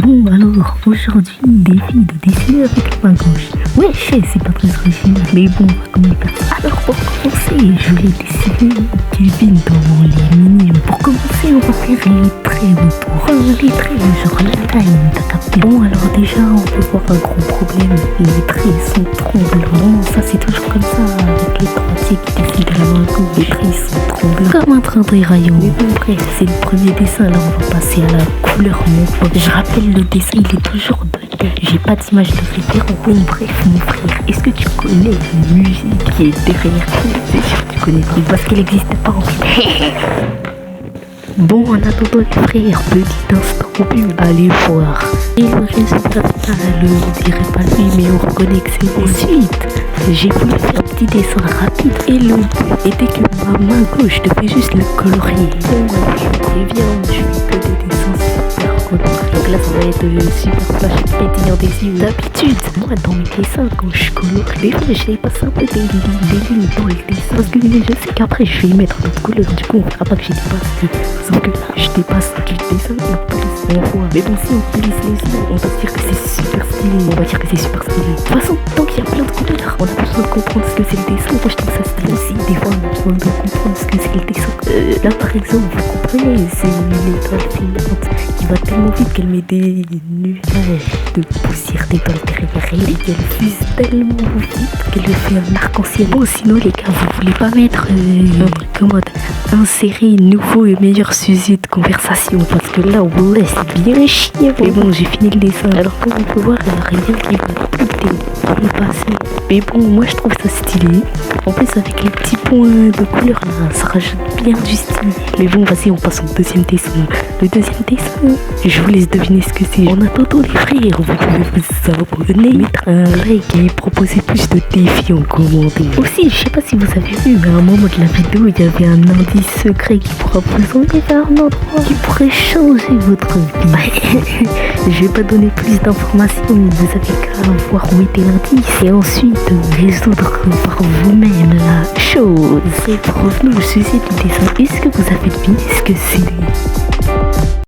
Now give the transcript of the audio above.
Bon, alors, aujourd'hui, défi de dessiner avec la main gauche. Ouais, je sais, c'est pas très original, mais bon, on va quand même faire ça. Alors, pour commencer, je vais dessiner Kevin dans les minions. Pour commencer, on va faire les traits autour. Les traits, genre la taille, t'as capté. Bon, alors déjà, on peut voir un gros problème. Les traits sont tremblants. Ça, c'est toujours comme ça, avec les droitiers qui dessinent de la main gauche. Les traits sont tremblants, comme un train déraillant. Mais bon, bref, c'est le premier dessin, là, on va passer à la couleur mauve. Je rappelle, le dessin, il est toujours bug. J'ai pas d'image de référence. Bon, bref, mon frère, est-ce que tu connais la musique qui est derrière? C'est sûr que tu connais pas, parce qu'elle n'existe pas en fait. Bon, en attendant les frères, petit instant pub, allez voir. Et le résultat final, on dirait pas lui, mais on reconnaît que c'est ensuite. J'ai voulu faire un petit dessin rapide et le but était que ma main gauche devait juste le colorier. Bon, alors je préviens, je fais que des dessins super colorés. Donc là, ça va être super flash pétillant des yeux. D'habitude, moi, dans mes dessins, quand je colore, des fois, je passe un peu des lignes dans le dessin. Parce que je sais qu'après, je vais y mettre d'autres couleurs. Du coup, on verra pas que j'ai dépassé. Sauf que là, je dépasse du dessin et plus on voit. Mais bon, si on plisse les yeux, on va dire que c'est super stylé. On va dire que c'est super stylé. De toute façon, tant qu'il y a plein de couleurs, on a pas besoin de comprendre ce que c'est le dessin. Moi, je trouve ça stylé aussi. Des fois, on a besoin de comprendre ce que c'est le dessin. Là, par exemple, vous comprenez, c'est une étoile filante qui va tellement vite qu'elle met des nuages de poussière d'étoiles derrière elle et qu'elle fuse tellement vite qu'elle fait un arc-en-ciel. Bon, sinon, les gars, vous voulez pas mettre insérer nouveau et meilleur sujet de conversation, parce que là, on laisse bien chier. Mais bon, j'ai fini le dessin. Alors, comme on peut voir, il n'y a rien qui va tout dépasser. Mais bon, moi, je trouve ça stylé. En plus, avec les petits points de couleur, là, ça rajoute bien du style. Mais bon, vas-y, on passe au deuxième dessin. Le deuxième dessin, je vous laisse deviner ce que c'est. En attendant, les frères, vous pouvez vous abonner, mettre un like et proposer plus de défis en commentaire. Aussi, je sais pas si vous avez vu, mais à un moment de la vidéo, il y avait un indice secret qui pourra vous emmener vers un endroit qui pourrait changer votre vie. Je vais pas donner plus d'informations, vous avez qu'à voir où était l'indice et ensuite résoudre par vous-même la chose. Et revenons au sujet du dessin. Est-ce que vous avez deviné ce que c'est?